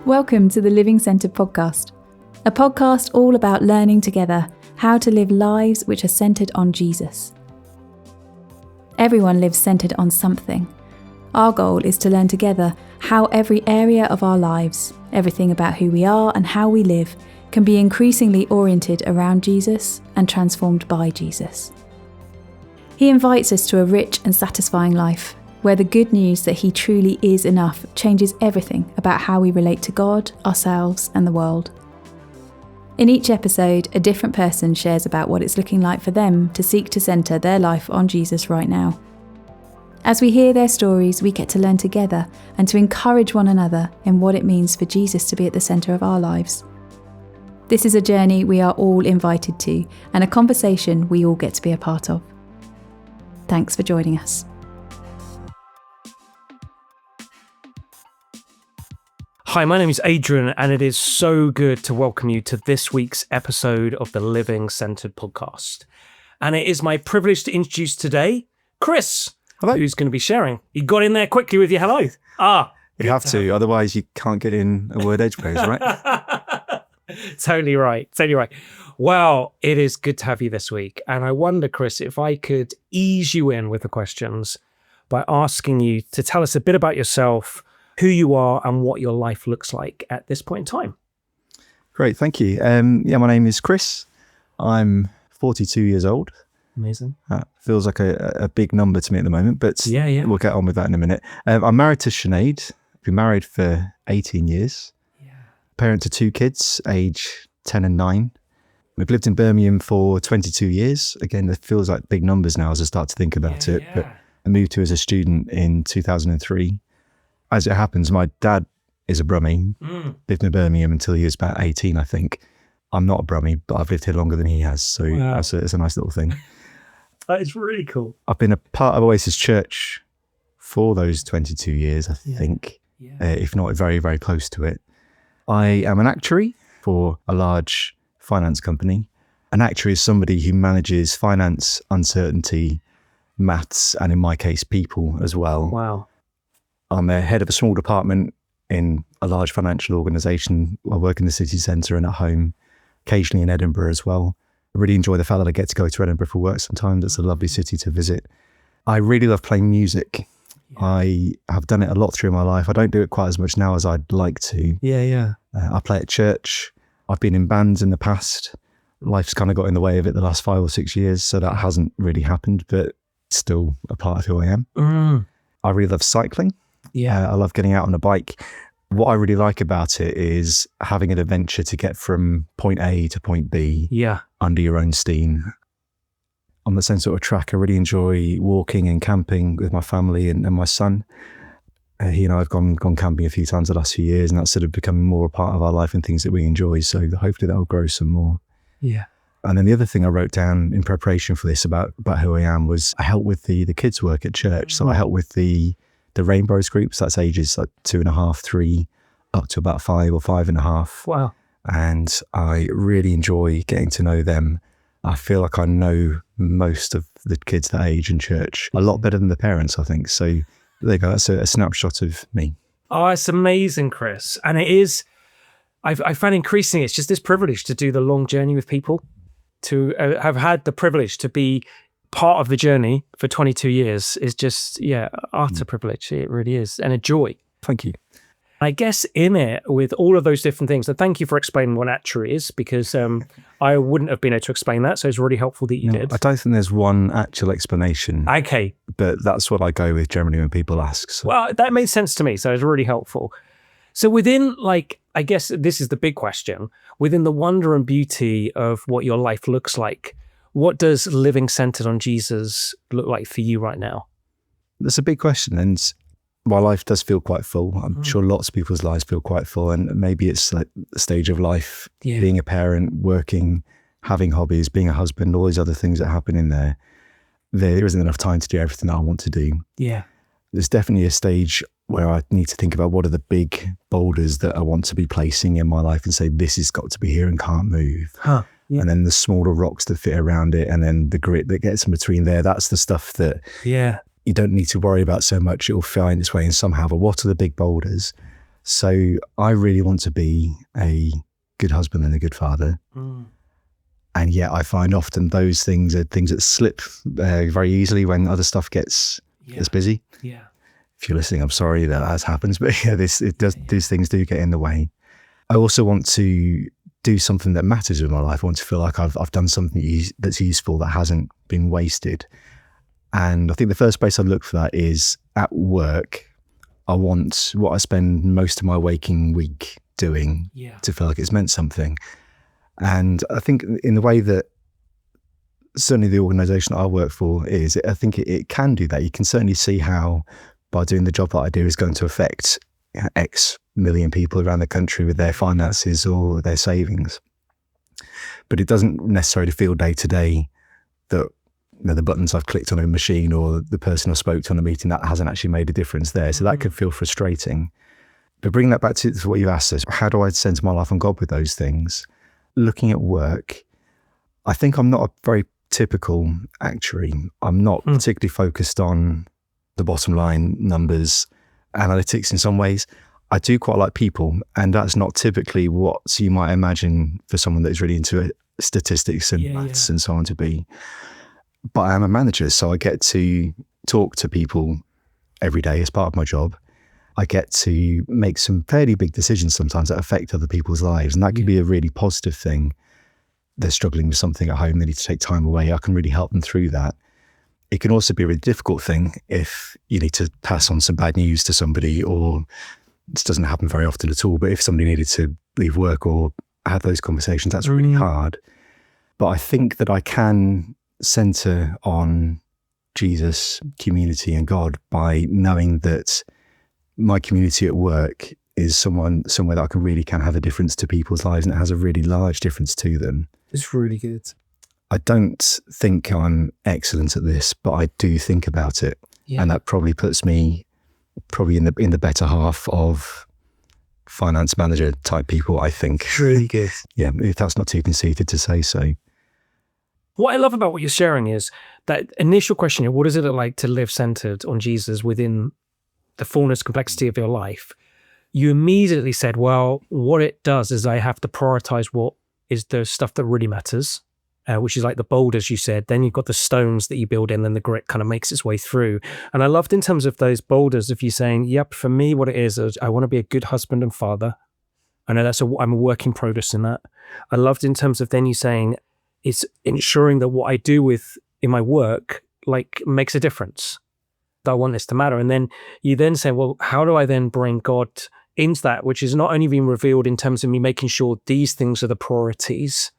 Welcome to the Living Centred podcast, a podcast all about learning together how to live lives which are centred on Jesus. Everyone lives centred on something. Our goal is to learn together how every area of our lives, everything about who we are and how we live, can be increasingly oriented around Jesus and transformed by Jesus. He invites us to a rich and satisfying life, where the good news that he truly is enough changes everything about how we relate to God, ourselves, and the world. In each episode, a different person shares about what it's looking like for them to seek to centre their life on Jesus right now. As we hear their stories, we get to learn together and to encourage one another in what it means for Jesus to be at the centre of our lives. This is a journey we are all invited to, and a conversation we all get to be a part of. Thanks for joining us. Hi, my name is Adrian, and it is so good to welcome you to this week's episode of the Living Centred podcast. And it is my privilege to introduce today Chris, Hello. Who's going to be sharing. You got in there quickly with your hello. You have to, otherwise you can't get in a word edgewise, right? Totally right. Well, it is good to have you this week. And I wonder, Chris, if I could ease you in with the questions by asking you to tell us a bit about yourself, who you are, and what your life looks like at this point in time. Great, thank you. My name is Chris. I'm 42 years old. Amazing. That feels like a big number to me at the moment, but yeah. We'll get on with that in a minute. I'm married to Sinead. Been married for 18 years. Yeah. Parent to two kids, age 10 and 9. We've lived in Birmingham for 22 years. Again, it feels like big numbers now as I start to think about it. But I moved here as a student in 2003. As it happens, my dad is a Brummie. Lived in Birmingham until he was about 18, I think. I'm not a Brummie, but I've lived here longer than he has. So it's a nice little thing. That is really cool. I've been a part of Oasis Church for those 22 years, I think, if not very, very close to it. I am an actuary for a large finance company. An actuary is somebody who manages finance, uncertainty, maths, and in my case, people as well. Wow. I'm the head of a small department in a large financial organisation. I work in the city centre and at home, occasionally in Edinburgh as well. I really enjoy the fact that I get to go to Edinburgh for work sometimes. It's a lovely city to visit. I really love playing music. Yeah. I have done it a lot through my life. I don't do it quite as much now as I'd like to. Yeah. I play at church. I've been in bands in the past. Life's kind of got in the way of it the last 5 or 6 years, so that hasn't really happened, but still a part of who I am. I really love cycling. I love getting out on a bike. What I really like about it is having an adventure to get from point A to point B under your own steam. On the same sort of track, I really enjoy walking and camping with my family and my son. He and I have gone camping a few times the last few years, and that's sort of become more a part of our life and things that we enjoy. So hopefully that will grow some more. Yeah. And then the other thing I wrote down in preparation for this about who I am was I help with the kids' work at church. So I help with the Rainbows groups. That's ages like 2.5, 3, up to about 5 or 5.5. Wow. And I really enjoy getting to know them. I feel like I know most of the kids that age in church a lot better than the parents, I think. So there you go. That's a snapshot of me. Oh, it's amazing, Chris. And it is, I find increasingly, it's just this privilege to do the long journey with people, to have had the privilege to be part of the journey for 22 years is just, utter privilege. It really is. And a joy. Thank you. I guess in it, with all of those different things, and thank you for explaining what actuary is, because I wouldn't have been able to explain that. So it's really helpful that you did. I don't think there's one actual explanation. Okay. But that's what I go with generally when people ask. So. Well, that made sense to me. So it's really helpful. So within, I guess this is the big question, within the wonder and beauty of what your life looks like, what does living centered on Jesus look like for you right now? That's a big question. And my life does feel quite full. I'm sure lots of people's lives feel quite full. And maybe it's like the stage of life, being a parent, working, having hobbies, being a husband, all these other things that happen in there. There isn't enough time to do everything that I want to do. Yeah. There's definitely a stage where I need to think about what are the big boulders that I want to be placing in my life and say, this has got to be here and can't move. Yeah. And then the smaller rocks that fit around it, and then the grit that gets in between there. That's the stuff that you don't need to worry about so much. It will find its way in somehow. But what are the big boulders? So I really want to be a good husband and a good father. And yet I find often those things are things that slip very easily when other stuff gets busy. Yeah. If you're listening, I'm sorry that happens, but these things do get in the way. I also want to do something that matters in my life. I want to feel like I've done something that's useful, that hasn't been wasted. And I think the first place I look for that is at work. I want what I spend most of my waking week doing to feel like it's meant something. And I think in the way that certainly the organisation I work for is, I think it can do that. You can certainly see how by doing the job that I do is going to affect X million people around the country with their finances or their savings. But it doesn't necessarily feel day to day that the buttons I've clicked on a machine or the person I spoke to on a meeting, that hasn't actually made a difference there. So that could feel frustrating. But bringing that back to what you asked us, how do I center my life on God with those things? Looking at work, I think I'm not a very typical actuary. I'm not particularly focused on the bottom line numbers, analytics in some ways. I do quite like people, and that's not typically what you might imagine for someone that's really into statistics and maths and so on to be. But I am a manager, so I get to talk to people every day as part of my job. I get to make some fairly big decisions sometimes that affect other people's lives, and that can be a really positive thing. They're struggling with something at home, they need to take time away. I can really help them through that. It can also be a really difficult thing if you need to pass on some bad news to somebody, or this doesn't happen very often at all, but if somebody needed to leave work or have those conversations, that's really hard. But I think that I can center on Jesus, community and God by knowing that my community at work is somewhere that I can have a difference to people's lives, and it has a really large difference to them. It's really good. I don't think I'm excellent at this, but I do think about it. And that probably puts me in the better half of finance manager type people, I think. It's really good. Yeah, if that's not too conceited to say so. What I love about what you're sharing is that initial question, what is it like to live centered on Jesus within the fullness, complexity of your life? You immediately said, well, what it does is I have to prioritize what is the stuff that really matters, which is like the boulders you said. Then you've got the stones that you build in, and the grit kind of makes its way through. And I loved in terms of those boulders of you saying, yep, for me, what it is I want to be a good husband and father. I know I'm a work in progress in that. I loved in terms of then you saying, it's ensuring that what I do in my work, like, makes a difference. I want this to matter. And then you then say, well, how do I then bring God into that, which is not only being revealed in terms of me making sure these things are the priorities,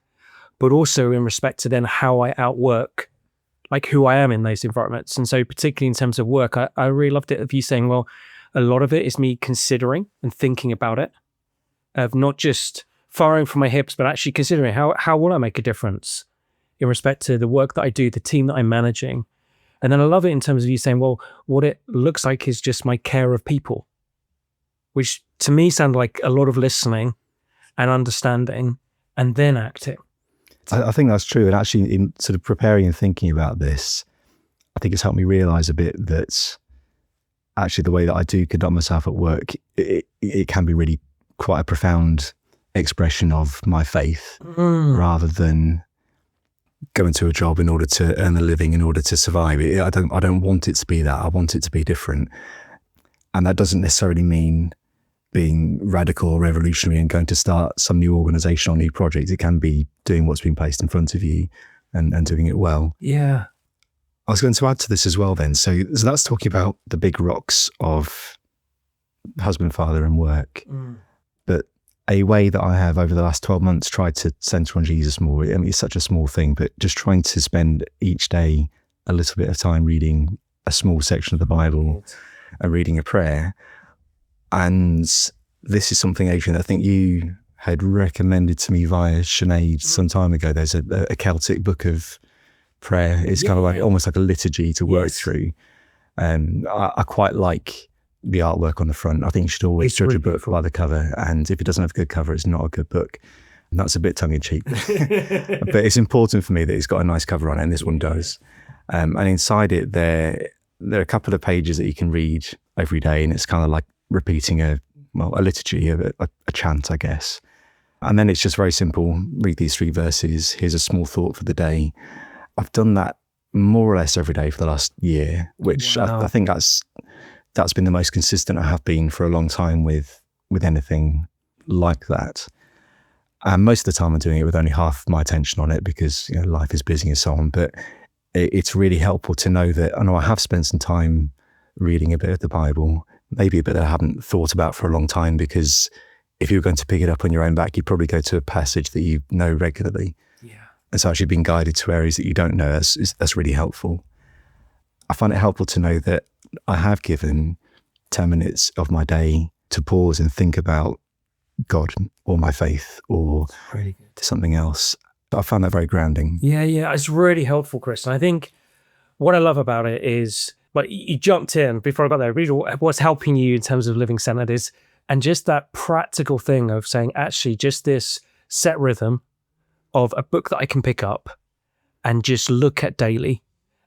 but also in respect to then how I outwork, like who I am in those environments. And so particularly in terms of work, I really loved it of you saying, well, a lot of it is me considering and thinking about it, of not just firing from my hips, but actually considering how will I make a difference in respect to the work that I do, the team that I'm managing. And then I love it in terms of you saying, well, what it looks like is just my care of people, which to me sound like a lot of listening and understanding and then acting. I think that's true. And actually, in sort of preparing and thinking about this, I think it's helped me realize a bit that actually the way that I do conduct myself at work, it can be really quite a profound expression of my faith rather than going to a job in order to earn a living, in order to survive. I don't want it to be that. I want it to be different. And that doesn't necessarily mean being radical or revolutionary and going to start some new organization or new project. It can be doing what's been placed in front of you and doing it well. Yeah. I was going to add to this as well then. So that's talking about the big rocks of husband, father and work. But a way that I have over the last 12 months tried to center on Jesus more. I mean, it's such a small thing, but just trying to spend each day a little bit of time reading a small section of the Bible and reading a prayer. And this is something, Adrian, I think you had recommended to me via Sinead some time ago. There's a Celtic book of prayer. It's kind of like almost like a liturgy to work through. I quite like the artwork on the front. I think you should always judge a book by the cover. And if it doesn't have a good cover, it's not a good book. And that's a bit tongue-in-cheek. But it's important for me that it's got a nice cover on it, and this one does. And inside it, there are a couple of pages that you can read every day, and it's kind of like repeating a a liturgy, a chant, I guess. And then it's just very simple. Read these 3 verses. Here's a small thought for the day. I've done that more or less every day for the last year, which I think that's been the most consistent I have been for a long time with anything like that. And most of the time I'm doing it with only half my attention on it because life is busy and so on. But it's really helpful to know that I know I have spent some time reading a bit of the Bible, maybe a bit that I haven't thought about for a long time, because if you were going to pick it up on your own back, you'd probably go to a passage that you know regularly. Yeah. And so actually being guided to areas that you don't know, that's really helpful. I find it helpful to know that I have given 10 minutes of my day to pause and think about God or my faith or really something else. I found that very grounding. Yeah, it's really helpful, Chris. And I think what I love about it is, you jumped in before I got there, really what's helping you in terms of living centered is, and just that practical thing of saying, actually, just this set rhythm of a book that I can pick up and just look at daily.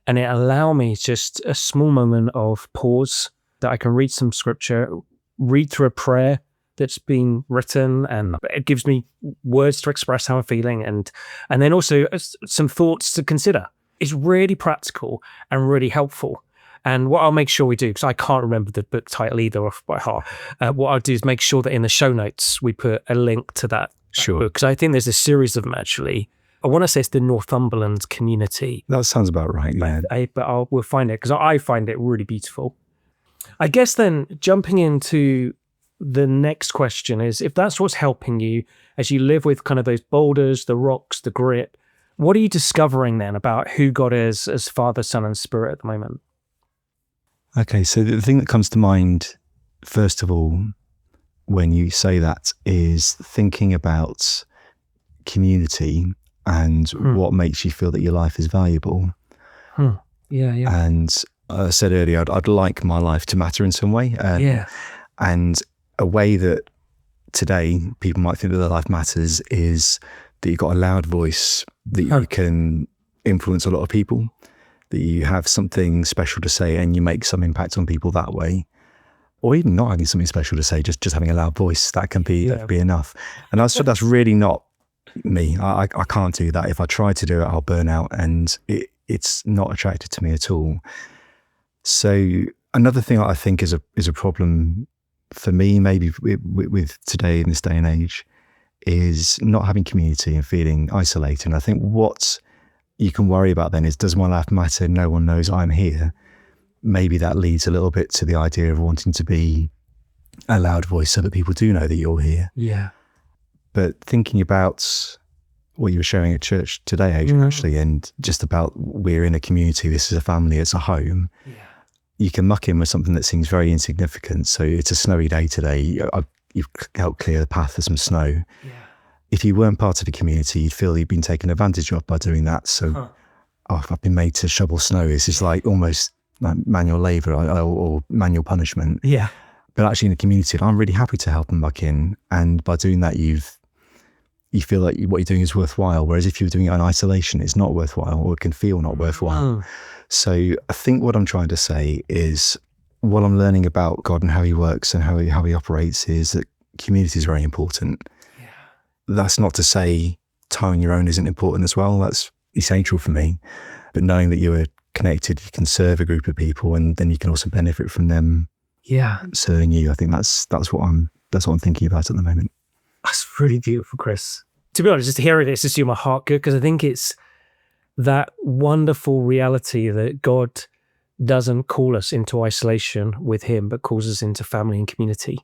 And it allow me just a small moment of pause that I can read some scripture, read through a prayer that's been written, and it gives me words to express how I'm feeling, and then also some thoughts to consider. It's really practical and really helpful. And what I'll make sure we do, because I can't remember the book title either off by heart, what I'll do is make sure that in the show notes we put a link to that book, because I think there's a series of them actually. I want to say it's the Northumberland Community. That sounds about right, yeah. But we'll find it, because I find it really beautiful. I guess then jumping into the next question is, if that's what's helping you as you live with kind of those boulders, the rocks, the grit, what are you discovering then about who God is as Father, Son, and Spirit at the moment? Okay, so the thing that comes to mind, first of all, when you say that, is thinking about community and what makes you feel that your life is valuable. Yeah. And I said earlier, I'd like my life to matter in some way. And a way that today people might think that their life matters is that you've got a loud voice, that you can influence a lot of people, that you have something special to say and you make some impact on people that way. Or even not having something special to say, just having a loud voice, that can be enough. And that's really not me. I can't do that. If I try to do it, I'll burn out, and it's not attractive to me at all. So another thing I think is a problem for me, maybe with today, in this day and age, is not having community and feeling isolated. And I think what you can worry about then is, does my life matter? No one knows I'm here. Maybe that leads a little bit to the idea of wanting to be a loud voice so that people do know that you're here. Yeah. But thinking about what you were sharing at church today, Adrian, actually, and just about we're in a community, this is a family, it's a home. Yeah. You can muck in with something that seems very insignificant. So it's a snowy day today. You've helped clear the path for some snow. Yeah. If you weren't part of a community, you'd feel you'd been taken advantage of by doing that. So, if I've been made to shovel snow, it's just like almost like manual labour or manual punishment. Yeah. But actually in a community, I'm really happy to help and muck in. And by doing that, you feel like what you're doing is worthwhile. Whereas if you're doing it in isolation, it's not worthwhile, or it can feel not worthwhile. So I think what I'm trying to say is, what I'm learning about God and how he works and how he operates is that community is very important. Yeah. That's not to say towing your own isn't important as well. That's essential for me. But knowing that you are connected, you can serve a group of people, and then you can also benefit from them serving you. I think that's what I'm thinking about at the moment. That's really beautiful, Chris. To be honest, just hearing it, it's just doing my heart good, because I think it's that wonderful reality that God doesn't call us into isolation with him, but calls us into family and community,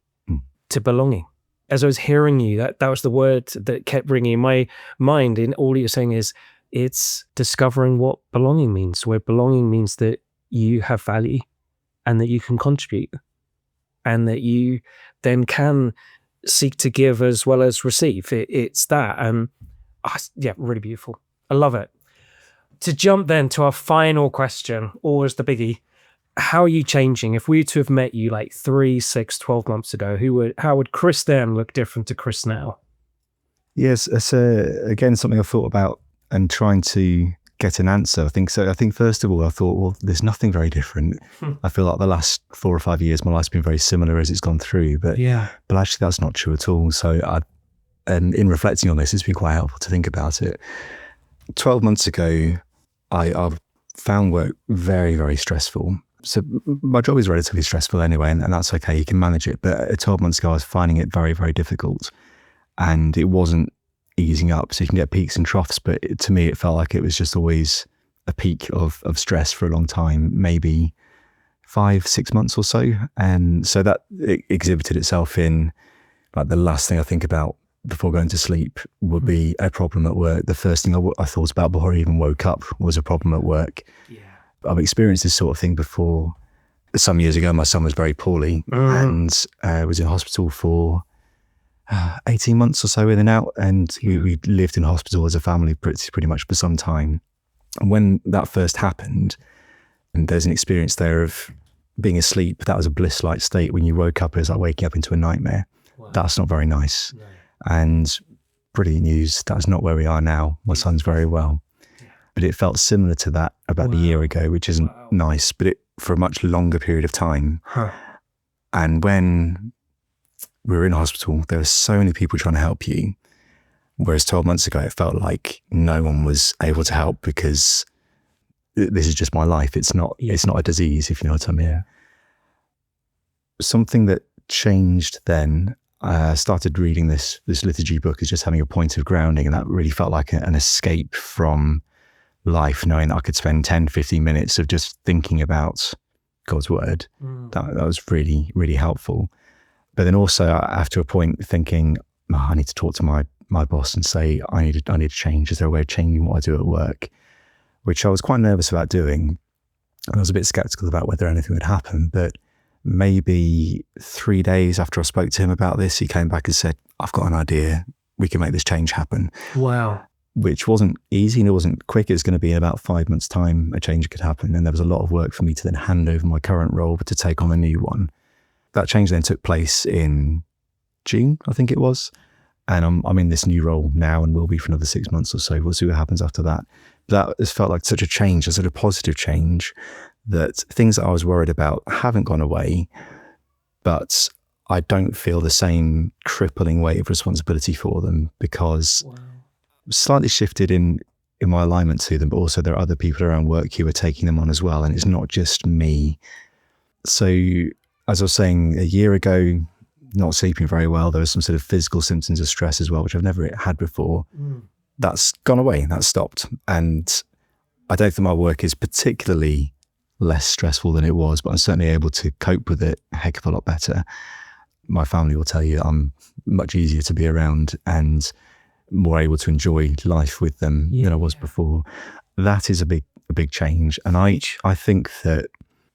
to belonging. As I was hearing you, that was the word that kept ringing in my mind, in all you're saying is, it's discovering what belonging means, where belonging means that you have value and that you can contribute, and that you then can seek to give as well as receive. It's that. And really beautiful. I love it. To jump then to our final question, always the biggie. How are you changing? If we were to have met you like 3, 6, 12 months ago, how would Chris then look different to Chris now? Yes, it's again something I've thought about and trying to get an answer. I think so. I think first of all, I thought, well, there's nothing very different. I feel like the last 4 or 5 years, my life's been very similar as it's gone through, but actually that's not true at all. So and in reflecting on this, it's been quite helpful to think about it. 12 months ago, I found work very, very stressful. So my job is relatively stressful anyway, and that's okay, you can manage it. But 12 months ago, I was finding it very, very difficult, and it wasn't easing up. So you can get peaks and troughs, but to me, it felt like it was just always a peak of stress for a long time, maybe 5-6 months or so. And so that it exhibited itself in, like, the last thing I think about before going to sleep would be a problem at work. The first thing I thought about before I even woke up was a problem at work. I've experienced this sort of thing before. Some years ago, my son was very poorly and was in hospital for 18 months or so in and out. And we lived in hospital as a family pretty much for some time. And when that first happened, and there's an experience there of being asleep, that was a bliss-like state. When you woke up, it was like waking up into a nightmare. Wow. That's not very nice. No. And brilliant news, that's not where we are now. My son's very well. But it felt similar to that about a year ago, which isn't nice, but for a much longer period of time. And when we were in hospital, there were so many people trying to help you. Whereas 12 months ago, it felt like no one was able to help because this is just my life. It's not a disease, if you know what I mean. Something that changed then, I started reading this liturgy book as just having a point of grounding, and that really felt like an escape from life, knowing that I could spend 10-15 minutes of just thinking about God's word. That was really, really helpful. But then also after a point thinking, I need to talk to my boss and say, I need to change. Is there a way of changing what I do at work? Which I was quite nervous about doing. And I was a bit skeptical about whether anything would happen. But maybe 3 days after I spoke to him about this, he came back and said, I've got an idea. We can make this change happen. Wow. Which wasn't easy and it wasn't quick. It was going to be in about 5 months' time, a change could happen. And there was a lot of work for me to then hand over my current role, but to take on a new one. That change then took place in June, I think it was. And I'm in this new role now and will be for another 6 months or so. We'll see what happens after that. That has felt like such a change, a sort of positive change, that things that I was worried about haven't gone away, but I don't feel the same crippling weight of responsibility for them because slightly shifted in my alignment to them, but also there are other people around work who are taking them on as well. And it's not just me. So as I was saying, a year ago, not sleeping very well, there was some sort of physical symptoms of stress as well, which I've never had before. That's gone away, that's stopped. And I don't think my work is particularly less stressful than it was, but I'm certainly able to cope with it a heck of a lot better. My family will tell you I'm much easier to be around and more able to enjoy life with them than I was before. That is a big change. And I think that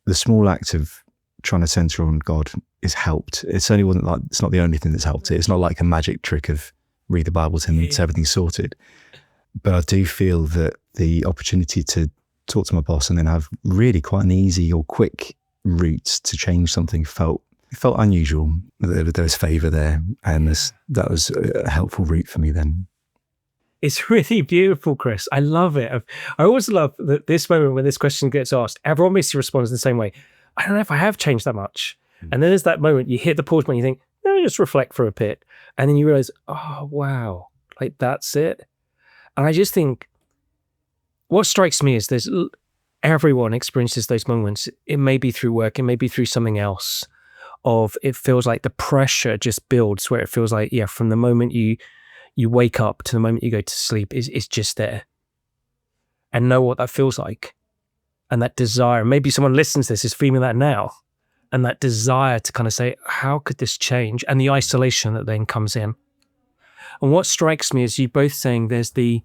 the small act of trying to center on God has helped. It's not the only thing that's helped it. It's not like a magic trick of read the Bible and it's everything sorted. But I do feel that the opportunity to talk to my boss and then have really quite an easy or quick route to change something felt unusual. There was favour there, and that was a helpful route for me then. It's really beautiful, Chris. I love it. I always love that this moment when this question gets asked, everyone basically responds in the same way. I don't know if I have changed that much. And then there's that moment you hit the pause button, you think, no, just reflect for a bit. And then you realize, oh, wow, like that's it. And I just think what strikes me is everyone experiences those moments. It may be through work, it may be through something else, of it feels like the pressure just builds where it feels like, from the moment you wake up to the moment you go to sleep is just there. And know what that feels like. And that desire, maybe someone listens to this is feeling that now. And that desire to kind of say, how could this change? And the isolation that then comes in. And what strikes me is you both saying there's the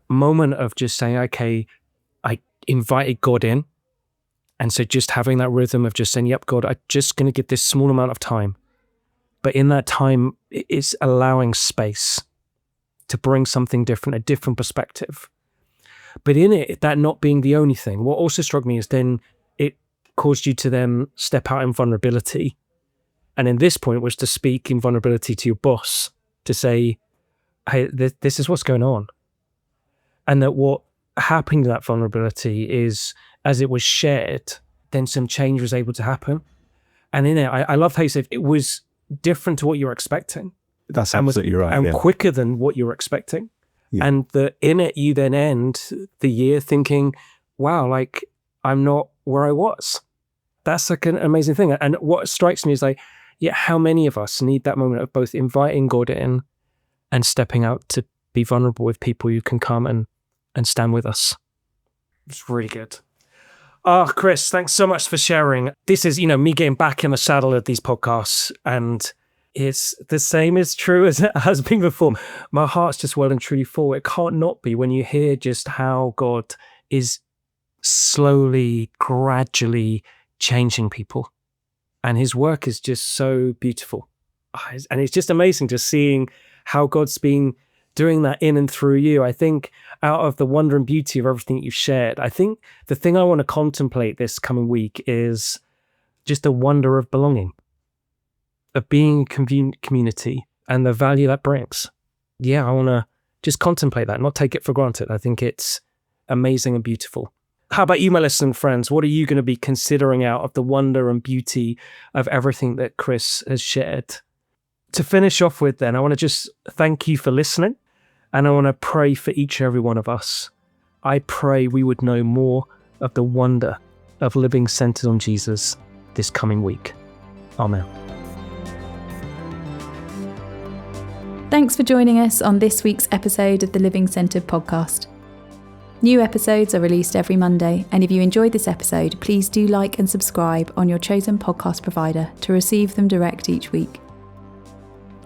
moment of just saying, okay, I invited God in. And so just having that rhythm of just saying, yep, God, I'm just going to get this small amount of time. But in that time, it's allowing space to bring something different, a different perspective. But in it, that not being the only thing, what also struck me is then it caused you to then step out in vulnerability. And in this point was to speak in vulnerability to your boss, to say, hey, this is what's going on. And that what happening to that vulnerability is, as it was shared, then some change was able to happen. And in it, I love how you said it was different to what you were expecting. That's absolutely right. And quicker than what you were expecting. Yeah. And in it, you then end the year thinking, wow, like I'm not where I was. That's like an amazing thing. And what strikes me is like, yeah, how many of us need that moment of both inviting God in and stepping out to be vulnerable with people who can come and stand with us. It's really good. Oh, Chris, thanks so much for sharing. This is, me getting back in the saddle of these podcasts, and it's the same is true as it has been before. My heart's just well and truly full. It can't not be when you hear just how God is slowly, gradually changing people. And his work is just so beautiful. And it's just amazing just seeing how God's been doing that in and through you. I think out of the wonder and beauty of everything you've shared, I think the thing I want to contemplate this coming week is just the wonder of belonging, of being a community and the value that brings. Yeah, I want to just contemplate that, not take it for granted. I think it's amazing and beautiful. How about you, my listening friends? What are you going to be considering out of the wonder and beauty of everything that Chris has shared? To finish off with then, I want to just thank you for listening, and I want to pray for each and every one of us. I pray we would know more of the wonder of living centered on Jesus this coming week. Amen. Thanks for joining us on this week's episode of the Living Centered podcast. New episodes are released every Monday, and if you enjoyed this episode, please do like and subscribe on your chosen podcast provider to receive them direct each week.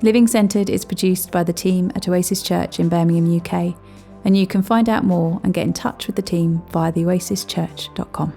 Living Centered is produced by the team at Oasis Church in Birmingham, UK, and you can find out more and get in touch with the team via theoasischurch.com.